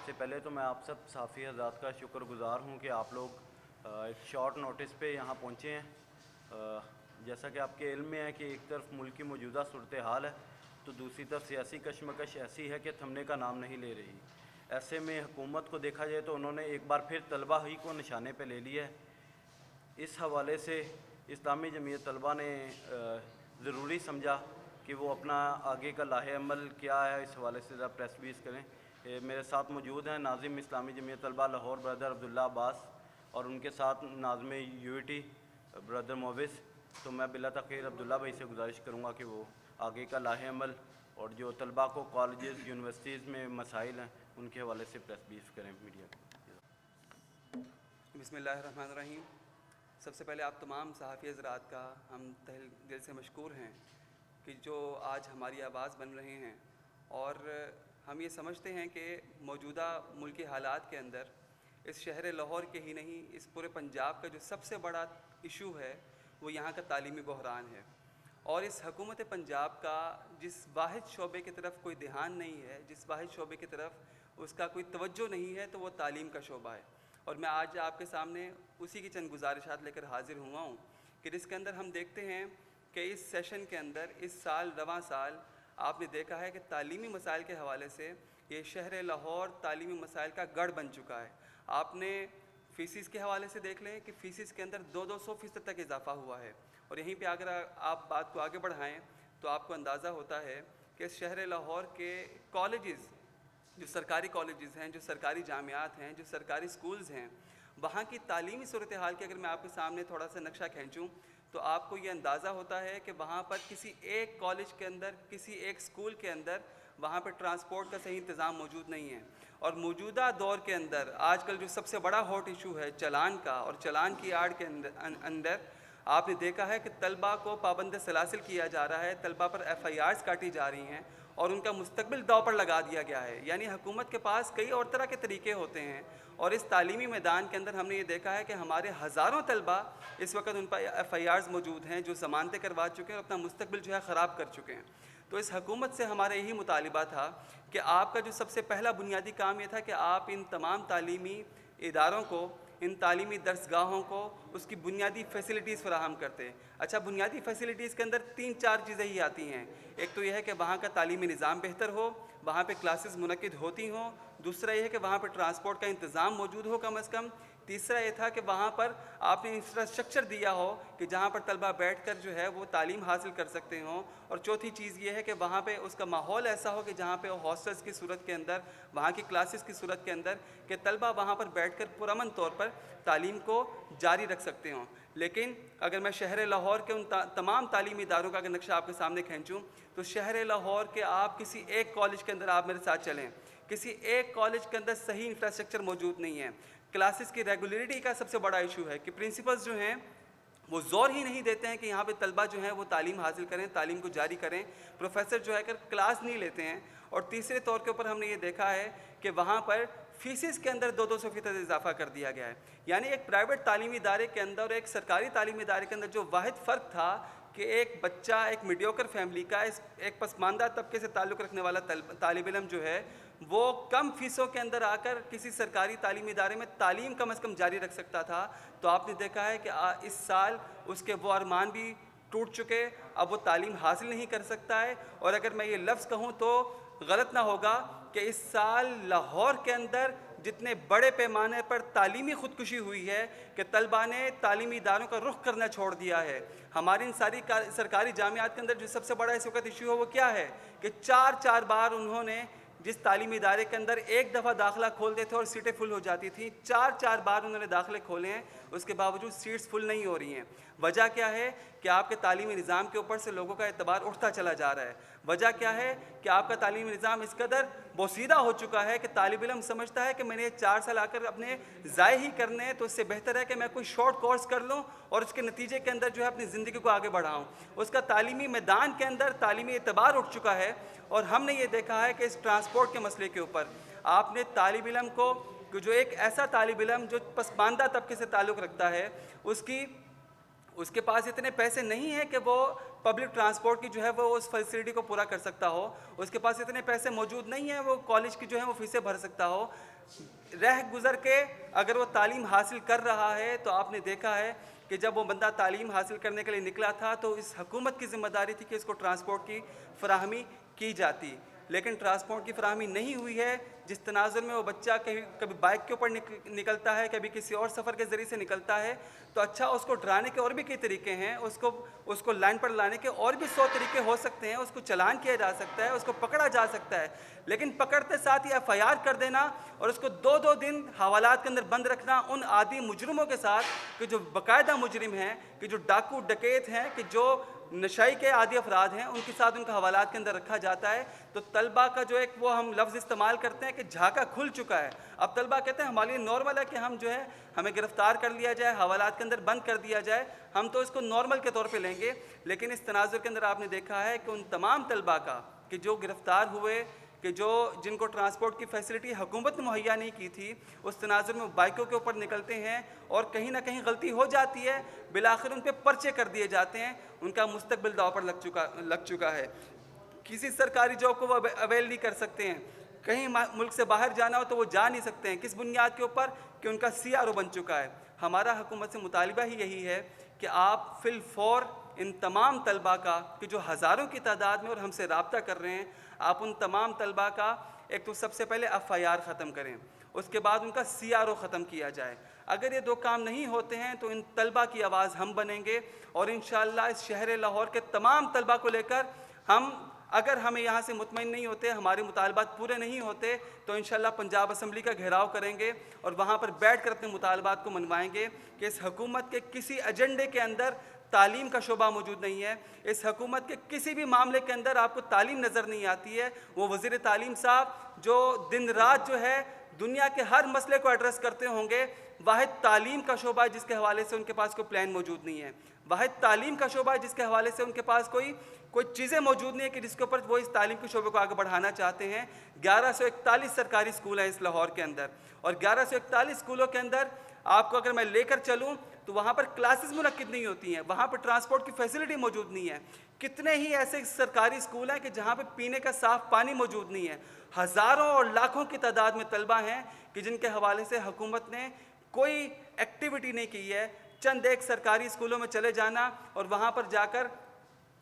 सबसे पहले तो मैं आप सब साफ़ी हज़रात का शुक्रगुज़ार हूँ कि आप लोग एक शॉर्ट नोटिस पे यहाँ पहुँचे हैं। जैसा कि आपके इल्म में है कि एक तरफ मुल्क की मौजूदा सूरत हाल है, तो दूसरी तरफ सियासी कशमकश ऐसी है कि थमने का नाम नहीं ले रही। ऐसे में हुकूमत को देखा जाए तो उन्होंने एक बार फिर तलबा ही को निशाने पे ले लिया है। इस हवाले से इस्लामी जमीयत तलबा ने ज़रूरी समझा कि वो अपना आगे का लाहे अमल क्या है, इस हवाले से ज़रा प्रेस बीस करें। मेरे साथ मौजूद हैं नाज़िम इस्लामी जमीयत तलबा लाहौर ब्रदर अब्दुल्ला अब्बास और उनके साथ नाज़िम यूटी ब्रदर मोविस। तो मैं बिला तख़ीर अब्दुल्ला भाई से गुजारिश करूँगा कि वो आगे का लाहे अमल और जो तलबा को कॉलेजेस यूनिवर्सिटीज़ में मसाइल हैं उनके हवाले से प्रेस बीफ करें मीडिया को। बिस्मिल्लाहिर्रहमानिर्रहीम। सबसे पहले आप तमाम सहाफ़ी हज़रात का हम तहे दिल से मशकूर हैं कि जो आज हमारी आवाज़ बन रहे हैं, और हम ये समझते हैं कि मौजूदा मुल्की हालात के अंदर इस शहर लाहौर के ही नहीं, इस पूरे पंजाब का जो सबसे बड़ा इशू है वो यहाँ का तालीमी बहरान है। और इस हुकूमत पंजाब का जिस वाहिद शोबे की तरफ कोई ध्यान नहीं है, जिस वाहिद शोबे की तरफ उसका कोई तवज्जो नहीं है, तो वो तालीम का शोबा है। और मैं आज आपके सामने उसी की चंद गुजारिशात लेकर हाजिर हुआ हूँ कि जिसके अंदर हम देखते हैं कि इस सेशन के अंदर इस साल रवां साल आपने देखा है कि तालीमी मसाइल के हवाले से ये शहर लाहौर तालीमी मसाइल का गढ़ बन चुका है। आपने फ़ीसिस के हवाले से देख लें कि फ़ीसिस के अंदर 200% तक इजाफ़ा हुआ है। और यहीं पे अगर आप बात को आगे बढ़ाएं तो आपको अंदाज़ा होता है कि शहर लाहौर के कॉलेजेस, जो सरकारी कॉलेजेस हैं, जो सरकारी जामियात हैं, जो सरकारी स्कूल्स हैं, वहाँ की तालीमी सूरत हाल की अगर मैं आपके सामने थोड़ा सा नक्शा खींचूँ तो आपको ये अंदाज़ा होता है कि वहाँ पर किसी एक कॉलेज के अंदर, किसी एक स्कूल के अंदर वहाँ पर ट्रांसपोर्ट का सही इंतज़ाम मौजूद नहीं है। और मौजूदा दौर के अंदर आजकल जो सबसे बड़ा हॉट इशू है चालान का, और चालान की आड़ के अंदर आपने देखा है कि तलबा को पाबंद सलासिल किया जा रहा है, तलबा पर FIRs काटी जा रही हैं और उनका मुस्तकबिल दाव पर लगा दिया गया है। यानी हुकूमत के पास कई और तरह के तरीके होते हैं। और इस तालीमी मैदान के अंदर हमने ये देखा है कि हमारे हज़ारों तलबा इस वक्त उन पर FIRs मौजूद हैं जो ज़मानतें करवा चुके हैं और अपना मुस्तकबिल जो है ख़राब कर चुके हैं। तो इस हुकूमत से हमारा यही मुतालिबा था कि आपका जो सबसे पहला बुनियादी काम ये था कि आप इन तमाम तालीमी इदारों को, इन तालीमी दरसगाहों को उसकी बुनियादी फ़ैसिलिटीज़ फ़राहम करते। अच्छा, बुनियादी फ़ैसिलिटीज़ के अंदर 3-4 चीज़ें ही आती हैं। एक तो यह है कि वहाँ का तालीमी निज़ाम बेहतर हो, वहाँ पे क्लासेस मुनक्किद होती हों। दूसरा यह है कि वहाँ पर ट्रांसपोर्ट का इंतज़ाम मौजूद हो कम अज़ कम। तीसरा ये था कि वहाँ पर आपने इंफ्रास्ट्रक्चर दिया हो कि जहाँ पर तलबा बैठकर जो है वो तालीम हासिल कर सकते हों। और चौथी चीज़ ये है कि वहाँ पे उसका माहौल ऐसा हो कि जहाँ पे हॉस्टल्स की सूरत के अंदर, वहाँ की क्लासेस की सूरत के अंदर कि तलबा वहाँ पर बैठकर पुरअमन तौर पर तालीम को जारी रख सकते हों। लेकिन अगर मैं शहर लाहौर के उन तमाम तालीमी इदारों का अगर नक्शा आपके सामने खींचूँ तो शहर लाहौर के आप किसी एक कॉलेज के अंदर आप मेरे साथ चलें, किसी एक कॉलेज के अंदर सही इंफ्रास्ट्रक्चर मौजूद नहीं है। क्लासेस की रेगुलरिटी का सबसे बड़ा इशू है कि प्रिंसिपल्स जो हैं वो ज़ोर ही नहीं देते हैं कि यहाँ पे तलबा जो है वो तालीम हासिल करें, तालीम को जारी करें। प्रोफेसर जो है कर क्लास नहीं लेते हैं। और तीसरे तौर के ऊपर हमने ये देखा है कि वहाँ पर फ़ीसिस के अंदर 200% इजाफा कर दिया गया है। यानी एक प्राइवेट तालीमी इदारे के अंदर और एक सरकारी तालीमी इदारे के अंदर जो वाहिद फ़र्क था कि एक बच्चा एक मीडियोकर फैमिली का, एक पसमानदा तबके से ताल्लुक़ रखने वाला तालिब इल्म जो है वो कम फ़ीसों के अंदर आकर किसी सरकारी तालीमी इदारे में तालीम कम अज़ कम जारी रख सकता था। तो आपने देखा है कि इस साल उसके वो अरमान भी टूट चुके, अब वो तालीम हासिल नहीं कर सकता है। और अगर मैं ये लफ्ज़ कहूँ तो गलत ना होगा कि इस साल लाहौर के अंदर जितने बड़े पैमाने पर तालीमी ख़ुदकुशी हुई है कि तलबा ने तालीमी इदारों का रुख करना छोड़ दिया है। हमारी इन सारी सरकारी जामियात के अंदर जो सबसे बड़ा इस वक्त इशू है वो क्या है कि 4 बार उन्होंने जिस तालीमी इदारे के अंदर एक दफ़ा दाखिला खोलते थे और सीटें फुल हो जाती थी, 4 बार उन्होंने दाखिले खोले हैं, उसके बावजूद सीट्स फुल नहीं हो रही हैं। वजह क्या है कि आपके तालीमी निज़ाम के ऊपर से लोगों का एतबार उठता चला जा रहा है। वजह क्या है कि आपका तालीमी निज़ाम इस कदर बोसीदा हो चुका है कि तालिब इल्म समझता है कि मैंने 4 साल आकर अपने ज़ाय ही करने हैं, तो इससे बेहतर है कि मैं कोई शॉर्ट कोर्स कर लूँ और उसके नतीजे के अंदर जो है अपनी ज़िंदगी को आगे बढ़ाऊँ। उसका तालीमी मैदान के अंदर तालीमी एतबार उठ चुका है। और हमने ये देखा है कि इस ट्रांसपोर्ट के मसले के ऊपर आपने तालिब इल्म को, जो एक ऐसा तालिब इल्म जो पसमानदा तबके से ताल्लुक़ रखता है, उसके पास इतने पैसे नहीं हैं कि वो पब्लिक ट्रांसपोर्ट की जो है वो उस फैसिलिटी को पूरा कर सकता हो, उसके पास इतने पैसे मौजूद नहीं हैं वो कॉलेज की जो है वो फीसें भर सकता हो। रह गुज़र के अगर वो तालीम हासिल कर रहा है तो आपने देखा है कि जब वो बंदा तालीम हासिल करने के लिए निकला था तो इस हुकूमत की ज़िम्मेदारी थी कि इसको ट्रांसपोर्ट की फराहमी की जाती, लेकिन ट्रांसपोर्ट की फराहमी नहीं हुई है। जिस तनाजुर में वो बच्चा कभी बाइक के ऊपर निकलता है, कभी किसी और सफ़र के ज़रिए से निकलता है, तो अच्छा उसको डराने के और भी कई तरीके हैं, उसको लाइन पर लाने के और भी 100 तरीके हो सकते हैं, उसको चालान किया जा सकता है, उसको पकड़ा जा सकता है, लेकिन पकड़ते साथ ही FIR कर देना और उसको 2-2 दिन हवालात के अंदर बंद रखना उन आदि मुजरिमों के साथ कि जो बाकायदा मुजरिम हैं, कि जो डाकू डकैत हैं, कि जो नशाई के आदि अफराद हैं, उनके साथ उनका हवालात के अंदर रखा जाता है। तो तलबा का जो एक वो हम लफ्ज़ इस्तेमाल करते हैं कि झाका खुल चुका है। अब तलबा कहते हैं हमारे लिए नॉर्मल है कि हम जो है हमें गिरफ़्तार कर लिया जाए, हवालात के अंदर बंद कर दिया जाए, हम तो इसको नॉर्मल के तौर पे लेंगे। लेकिन इस तनाजुर के अंदर आपने देखा है कि उन तमाम तलबा का कि जो गिरफ़्तार हुए, कि जिनको ट्रांसपोर्ट की फ़ैसिलिटी हुकूमत ने मुहैया नहीं की थी, उस तनाजुर में बाइकों के ऊपर निकलते हैं और कहीं ना कहीं गलती हो जाती है, बिलाखिर उन पर पर्चे कर दिए जाते हैं, उनका मुस्तकबिल दाव पर लग चुका है। किसी सरकारी जॉब को वो अवेल नहीं कर सकते हैं, कहीं मुल्क से बाहर जाना हो तो वो जा नहीं सकते हैं। किस बुनियाद के ऊपर? कि उनका CRO बन चुका है। हमारा हुकूमत से मुतालिबा ही यही है कि आप फिल फौर इन तमाम तलबा का कि जो हज़ारों की तादाद में और हमसे रब्ता कर रहे हैं, आप उन तमाम तलबा का एक तो सबसे पहले FIR ख़त्म करें, उसके बाद उनका CRO ख़त्म किया जाए। अगर ये 2 काम नहीं होते हैं तो इन तलबा की आवाज़ हम बनेंगे और इंशाअल्लाह इस शहर लाहौर के तमाम तलबा को लेकर अगर हमें यहाँ से मुतमईन नहीं होते, हमारे मुतालबात पूरे नहीं होते, तो इंशाअल्लाह पंजाब असम्बली का घेराव करेंगे और वहाँ पर बैठ कर अपने मुतालबात को मनवाएंगे कि इस हुकूमत के किसी एजेंडे के अंदर तालीम का शोबा मौजूद नहीं है, इस हुकूमत के किसी भी मामले के अंदर आपको तालीम नज़र नहीं आती है। वो वज़ीर तालीम साहब जो दिन रात जो है दुनिया के हर मसले को एड्रेस करते होंगे, वाहिद तालीम का शोबा है जिसके हवाले से उनके पास कोई प्लान मौजूद नहीं है, वाहिद तालीम का शोबा है जिसके हवाले से उनके पास कोई चीज़ें मौजूद नहीं है कि जिसके ऊपर वो इस तालीम के शोबे को आगे बढ़ाना चाहते हैं। 1141 सरकारी स्कूल हैं इस लाहौर के अंदर और 1141 स्कूलों के अंदर आपको अगर मैं लेकर चलूँ तो वहाँ पर क्लासेस मुनक्किद नहीं होती हैं, वहाँ पर ट्रांसपोर्ट की फैसिलिटी मौजूद नहीं है। कितने ही ऐसे सरकारी स्कूल हैं कि जहाँ पे पीने का साफ़ पानी मौजूद नहीं है। हज़ारों और लाखों की तादाद में तलबा हैं कि जिनके हवाले से हुकूमत ने कोई एक्टिविटी नहीं की है। चंद एक सरकारी स्कूलों में चले जाना और वहाँ पर जाकर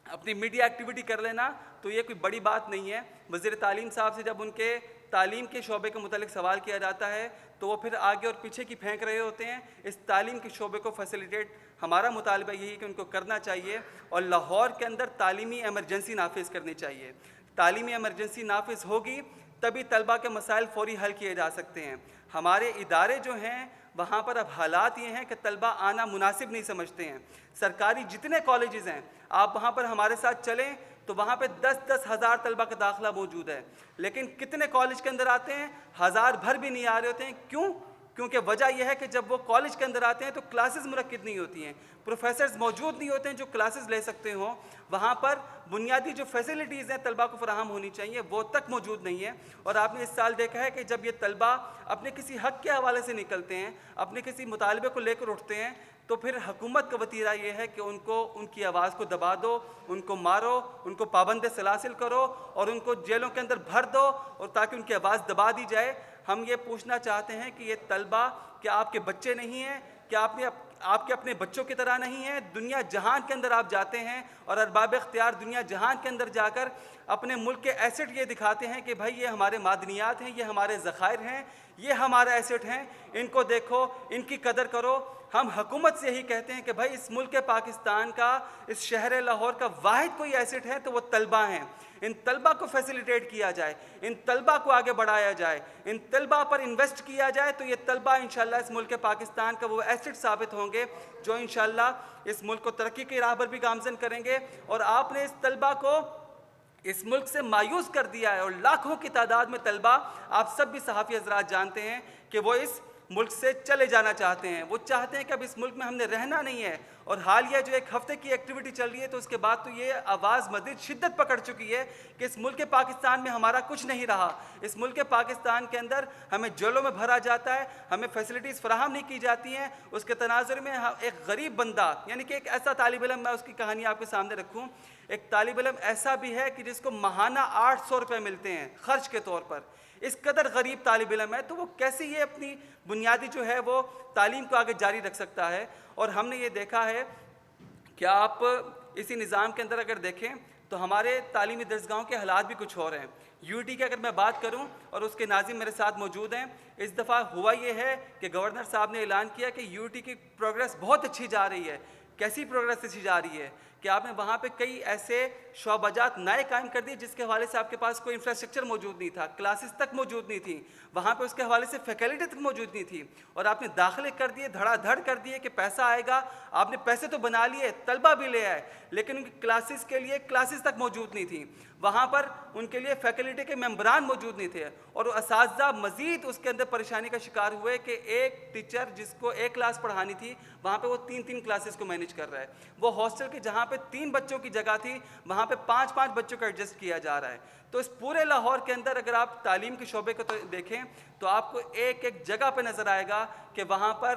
अपनी मीडिया एक्टिविटी कर लेना तो ये कोई बड़ी बात नहीं है। वज़ीर तालीम साहब से जब उनके तालीम के शोबे के मुतालिक सवाल किया जाता है तो वो फिर आगे और पीछे की फेंक रहे होते हैं। इस तालीम के शोबे को फैसिलिटेट हमारा मुतालबा यही है कि उनको करना चाहिए और लाहौर के अंदर तालीमी एमरजेंसी नाफिज करनी चाहिए। तालीमी एमरजेंसी नाफिज होगी तभी तलबा के मसाइल फौरी हल किए जा सकते हैं। हमारे इदारे जो हैं वहाँ पर अब हालात ये हैं कि तलबा आना मुनासिब नहीं समझते हैं। सरकारी जितने कॉलेजेस हैं आप वहाँ पर हमारे साथ चलें तो वहाँ पे 10-10 हज़ार तलबा का दाखिला मौजूद है, लेकिन कितने कॉलेज के अंदर आते हैं? हज़ार भर भी नहीं आ रहे होते हैं। क्यों? क्योंकि वजह यह है कि जब वो कॉलेज के अंदर आते हैं तो क्लासेस मुनक्किद नहीं होती हैं, प्रोफेसर्स मौजूद नहीं होते हैं जो क्लासेस ले सकते हों। वहाँ पर बुनियादी जो फैसिलिटीज़ हैं तलबा को फराहम होनी चाहिए वो तक मौजूद नहीं है। और आपने इस साल देखा है कि जब ये तलबा अपने किसी हक़ के हवाले से निकलते हैं, अपने किसी मुतालबे को लेकर उठते हैं, तो फिर हुकूमत का वतीरा ये है कि उनकी आवाज़ को दबा दो, उनको मारो, उनको पाबंद सलासिल करो और उनको जेलों के अंदर भर दो और ताकि उनकी आवाज़ दबा दी जाए। हम ये पूछना चाहते हैं कि ये तलबा क्या आपके बच्चे नहीं हैं? क्या आपके अपने बच्चों की तरह नहीं है? दुनिया जहान के अंदर आप जाते हैं और अरबाब इख्तियार दुनिया जहान के अंदर जाकर अपने मुल्क के एसेट ये दिखाते हैं कि भाई ये हमारे मादनियात हैं, ये हमारे ज़खायर हैं, ये हमारा एसेट हैं, इनको देखो, इनकी कदर करो। हम हुकूमत से यही कहते हैं कि भाई इस मुल्क पाकिस्तान का, इस शहर लाहौर का वाहिद कोई एसेट है तो वो तलबा हैं। इन तलबा को फैसिलिटेट किया जाए, इन तलबा को आगे बढ़ाया जाए, इन तलबा पर इन्वेस्ट किया जाए तो ये तलबा इंशाअल्लाह इस मुल्क पाकिस्तान का वो एसेट साबित होंगे जो इंशाअल्लाह इस मुल्क को तरक्की की राह पर भी गामजन करेंगे। और आपने इस तलबा को इस मुल्क से मायूस कर दिया है और लाखों की तादाद में तलबा, आप सब भी सहाफ़ी हज़रात जानते हैं कि वो इस मुल्क से चले जाना चाहते हैं। वो चाहते हैं कि अब इस मुल्क में हमने रहना नहीं है। और हालिया जो एक हफ्ते की एक्टिविटी चल रही है, तो उसके बाद तो ये आवाज़ मज़ीद शिद्दत पकड़ चुकी है कि इस मुल्क पाकिस्तान में हमारा कुछ नहीं रहा। इस मुल्क पाकिस्तान के अंदर हमें जेलों में भरा जाता है, हमें फैसिलिटीज़ फराहम नहीं की जाती हैं। उसके तनाजुर में एक गरीब बंदा, यानी कि एक ऐसा तालिब इल्म, मैं उसकी कहानी आपके सामने रखूँ, एक तालिब इल्म ऐसा भी है कि जिसको माहाना 800 रुपये मिलते हैं खर्च के तौर पर। इस कदर गरीब तालिब इल्म है, तो वो कैसे ये अपनी बुनियादी जो है वो तालीम को आगे जारी रख सकता है। और हमने ये देखा है कि आप इसी निज़ाम के अंदर अगर देखें तो हमारे तालीमी दरसगाहों के हालात भी कुछ और हैं। यूटी की अगर मैं बात करूं, और उसके नाज़िम मेरे साथ मौजूद हैं, इस दफ़ा हुआ ये है कि गवर्नर साहब ने ऐलान किया कि यूटी की प्रोग्रेस बहुत अच्छी जा रही है। कैसी प्रोग्रेस अच्छी जा रही है कि आपने वहाँ पे कई ऐसे शोबाजात नए कायम कर दिए जिसके हवाले से आपके पास कोई इंफ्रास्ट्रक्चर मौजूद नहीं था, क्लासेस तक मौजूद नहीं थी, वहाँ पे उसके हवाले से फैकल्टी तक मौजूद नहीं थी, और आपने दाखिले कर दिए, धड़ाधड़ कर दिए कि पैसा आएगा। आपने पैसे तो बना लिए, तलबा भी ले आए, लेकिन उनकी क्लासेस के लिए क्लासेस तक मौजूद नहीं थी, वहाँ पर उनके लिए फैकल्टी के मेम्बरान मौजूद नहीं थे, और असातिज़ा मज़ीद उसके अंदर परेशानी का शिकार हुए कि एक टीचर जिसको एक क्लास पढ़ानी थी, वहाँ पे वो 3-3 क्लासेस को मैनेज कर रहा है। वो हॉस्टल के जहाँ पे 3 बच्चों की जगह थी, वहाँ पे 5-5 बच्चों को एडजस्ट किया जा रहा है। तो इस पूरे लाहौर के अंदर अगर आप तालीम के शोबे को तो देखें, तो आपको एक एक जगह पे नज़र आएगा कि वहाँ पर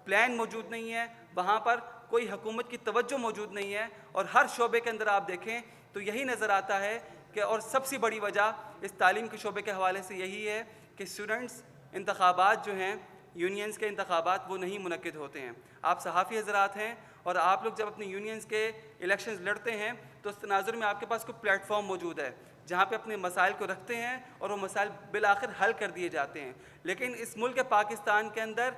प्लान मौजूद नहीं है, वहाँ पर कोई हुकूमत की तवज्जो मौजूद नहीं है, और हर शोबे के अंदर आप देखें तो यही नज़र आता है कि, और सबसे बड़ी वजह इस तालीम के शोबे के हवाले से यही है कि स्टूडेंट्स इंतखाबात जो हैं, यूनियंस के इंतखाबात, वो नहीं मुनक्किद होते हैं। आप सहाफ़ी हज़रात हैं, और आप लोग जब अपने यूनियंस के इलेक्शंस लड़ते हैं तो उस तनाजुर में आपके पास कोई प्लेटफॉर्म मौजूद है जहाँ पे अपने मसाइल को रखते हैं, और वो मसाइल बिलाखिर हल कर दिए जाते हैं। लेकिन इस मुल्क पाकिस्तान के अंदर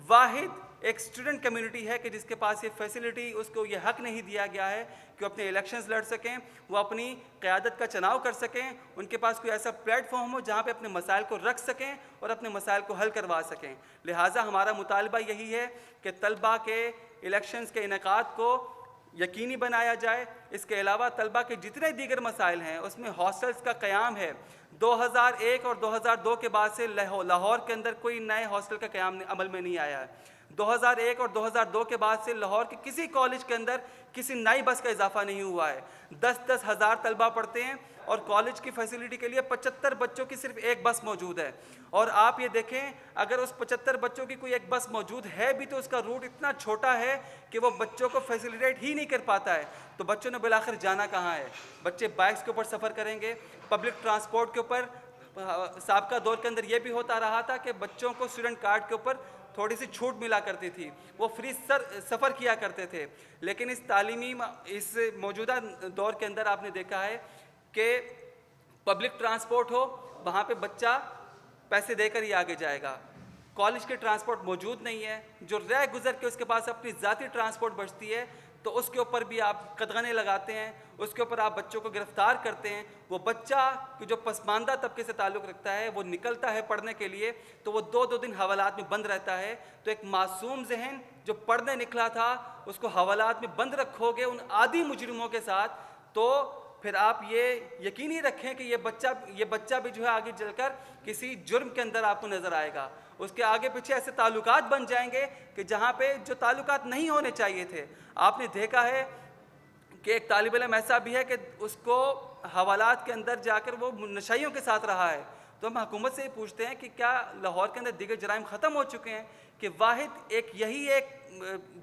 वाहिद एक स्टूडेंट कम्युनिटी है कि जिसके पास ये फैसिलिटी, उसको ये हक़ नहीं दिया गया है कि वो अपने इलेक्शंस लड़ सकें, वो अपनी क़यादत का चुनाव कर सकें, उनके पास कोई ऐसा प्लेटफॉर्म हो जहाँ पे अपने मसाइल को रख सकें और अपने मसाइल को हल करवा सकें। लिहाजा हमारा मुतालबा यही है कि तलबा के इलेक्शंस के इनेकाद को यकीनी बनाया जाए। इसके अलावा तलबा के जितने दीगर मसाइल हैं उसमें हॉस्टल्स का क़याम है। 2001 और 2002 के बाद से लाहौर के अंदर कोई नए हॉस्टल का क़याम अमल में नहीं आया है। 2001 और 2002 के बाद से लाहौर के किसी कॉलेज के अंदर किसी नई बस का इजाफा नहीं हुआ है। 10-10 हज़ार तलबा पढ़ते हैं, और कॉलेज की फैसिलिटी के लिए 75 बच्चों की सिर्फ एक बस मौजूद है। और आप ये देखें, अगर उस 75 बच्चों की कोई एक बस मौजूद है भी तो उसका रूट इतना छोटा है कि वो बच्चों को फैसिलिटेट ही नहीं कर पाता है। तो बच्चों ने बिलाखिर जाना कहाँ है? बच्चे बाइक्स के ऊपर सफ़र करेंगे, पब्लिक ट्रांसपोर्ट के ऊपर। साबका दौर के अंदर ये भी होता रहा था कि बच्चों को स्टूडेंट कार्ड के ऊपर थोड़ी सी छूट मिला करती थी, वो फ्री सफ़र किया करते थे। लेकिन इस मौजूदा दौर के अंदर आपने देखा है कि पब्लिक ट्रांसपोर्ट हो, वहाँ पे बच्चा पैसे देकर ही आगे जाएगा। कॉलेज के ट्रांसपोर्ट मौजूद नहीं है, जो रह गुज़र के उसके पास अपनी ज़ाती ट्रांसपोर्ट बचती है तो उसके ऊपर भी आप कदगने लगाते हैं, उसके ऊपर आप बच्चों को गिरफ़्तार करते हैं। वो बच्चा कि जो पसमानदा तबके से ताल्लुक़ रखता है, वो निकलता है पढ़ने के लिए तो वो 2-2 दिन हवालात में बंद रहता है। तो एक मासूम जहन जो पढ़ने निकला था, उसको हवालात में बंद रखोगे उन आदी मुजरिमों के साथ, तो फिर आप ये यकीनी रखें कि ये बच्चा भी जो है आगे चलकर किसी जुर्म के अंदर आपको नज़र आएगा। उसके आगे पीछे ऐसे ताल्लुकात बन जाएंगे कि जहाँ पे जो ताल्लुकात नहीं होने चाहिए थे। आपने देखा है कि एक तालिब इल्म ऐसा भी है कि उसको हवालात के अंदर जाकर वो नशाइयों के साथ रहा है। तो हम हुकूमत से ही पूछते हैं कि क्या लाहौर के अंदर दीगर जराइम ख़त्म हो चुके हैं, कि वाहिद यही एक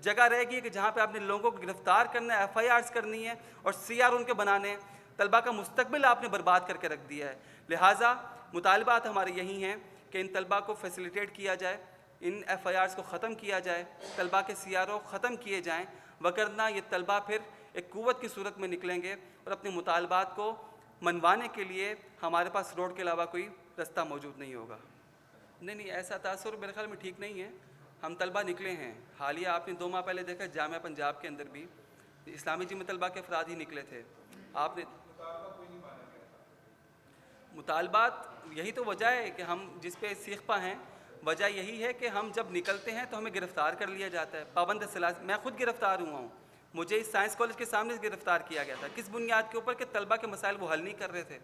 जगह रहेगी कि जहाँ पे आपने लोगों को गिरफ़्तार करना है, FIRs करनी है और CR उनके बनाने हैं। तलबा का मुस्तकबिल आपने बर्बाद करके रख दिया है। लिहाजा मुतालबात हमारे यही हैं कि इन तलबा को फैसिलिटेट किया जाए, इन FIRs को ख़त्म किया जाए, तलबा के CRO ख़त्म किए जाएँ, वगरना ये तलबा फिर एक क़ुव्वत की सूरत में निकलेंगे और अपने मुतालबात को मनवाने के लिए हमारे पास रोड के अलावा कोई रास्ता मौजूद नहीं होगा। नहीं, ऐसा तासुर मेरे ख्याल में ठीक नहीं है। हम तलबा निकले हैं। हालिया आपने 2 माह पहले देखा जामिया पंजाब के अंदर भी इस्लामी जिम्मे तलबा के अफराद ही निकले थे। आपने मुतालबात यही तो वजह है कि हम जिस पे सीखपा हैं, वजह यही है कि हम जब निकलते हैं तो हमें गिरफ़्तार कर लिया जाता है। पाबंद सलाह, मैं खुद गिरफ़्तार हुआ हूँ, मुझे इस साइंस कॉलेज के सामने गिरफ़्तार किया गया था। किस बुनियाद के ऊपर? कि तलबा के मसाइल वो हल नहीं कर रहे थे।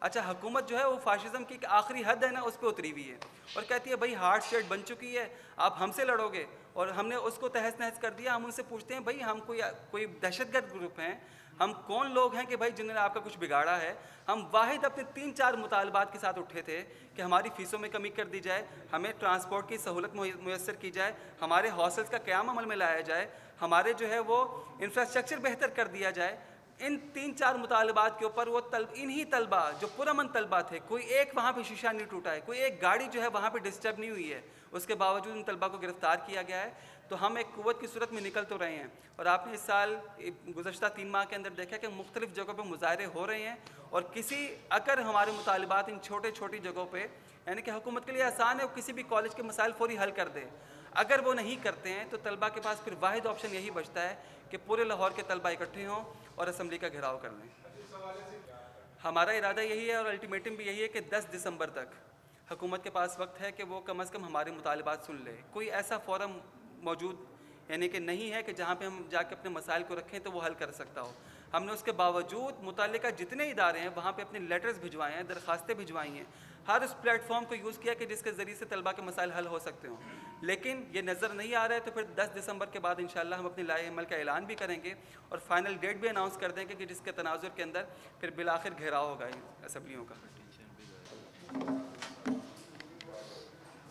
अच्छा, हुकूमत जो है वो फाशिज़म की एक आखिरी हद है ना, उस पर उतरी हुई है और कहती है भाई हार्ड स्टेट बन चुकी है, आप हमसे लड़ोगे, और हमने उसको तहस नहस कर दिया। हम उनसे पूछते हैं भाई हम कोई दहशतगर्द ग्रुप हैं, हम कौन लोग हैं कि भाई जिन्होंने आपका कुछ बिगाड़ा है? हम वाहिद अपने 3-4 मुतालबात के साथ उठे थे कि हमारी फ़ीसों में कमी कर दी जाए, हमें ट्रांसपोर्ट की सहूलत मुयस्सर की जाए, हमारे हॉस्टल्स का क़याम अमल में लाया जाए, हमारे जो है वो इंफ्रास्ट्रक्चर बेहतर कर दिया जाए। इन 3-4 मुतालबात के ऊपर वो इन्हीं तलबा जो पुरअमन तलबा थे, कोई एक वहाँ पे शीशा नहीं टूटा है, कोई एक गाड़ी जो है वहाँ पे डिस्टर्ब नहीं हुई है, उसके बावजूद उन तलबा को गिरफ़्तार किया गया है। तो हम एक क़ुव्वत की सूरत में निकल तो रहे हैं। और आपने इस साल गुज़श्ता 3 माह के अंदर देखा कि मुख्तलिफ़ जगहों पर मुज़ाहरे हो रहे हैं, और अगर हमारे मुतालबात इन छोटी जगहों पर, यानी कि हुकूमत के लिए आसान है, वो किसी भी कॉलेज के मसाइल फौरी हल कर दे। अगर वो नहीं करते हैं तो तलबा के पास फिर वाहिद ऑप्शन यही बचता है कि पूरे लाहौर के तलबा इकट्ठे हों और असम्बली का घेराव कर लें। हमारा इरादा यही है और अल्टीमेटम भी यही है कि 10 दिसंबर तक हुकूमत के पास वक्त है कि वो कम अज़ कम हमारे मुतालबात सुन ले। कोई ऐसा फ़ोरम मौजूद यानी कि नहीं है कि जहाँ पे हम जाके अपने मसाइल को रखें तो वो हल कर सकता हो। हमने उसके बावजूद मुतल्लिका जितने इदारे हैं वहाँ पे अपने लेटर्स भिजवाए हैं, दरख्वास्तें भिजवाई हैं, हर उस प्लेटफॉर्म को यूज़ किया कि जिसके ज़रिए से तलबा के मसाइल हल हो सकते हों, लेकिन ये नज़र नहीं आ रहा है। तो फिर 10 दिसंबर के बाद इंशाअल्लाह हम अपनी लाए अमल का ऐलान भी करेंगे और फाइनल डेट भी अनाउंस कर देंगे कि जिसके तनाजुर के अंदर फिर बिलाखिर घेराव होगा असम्बलियों का।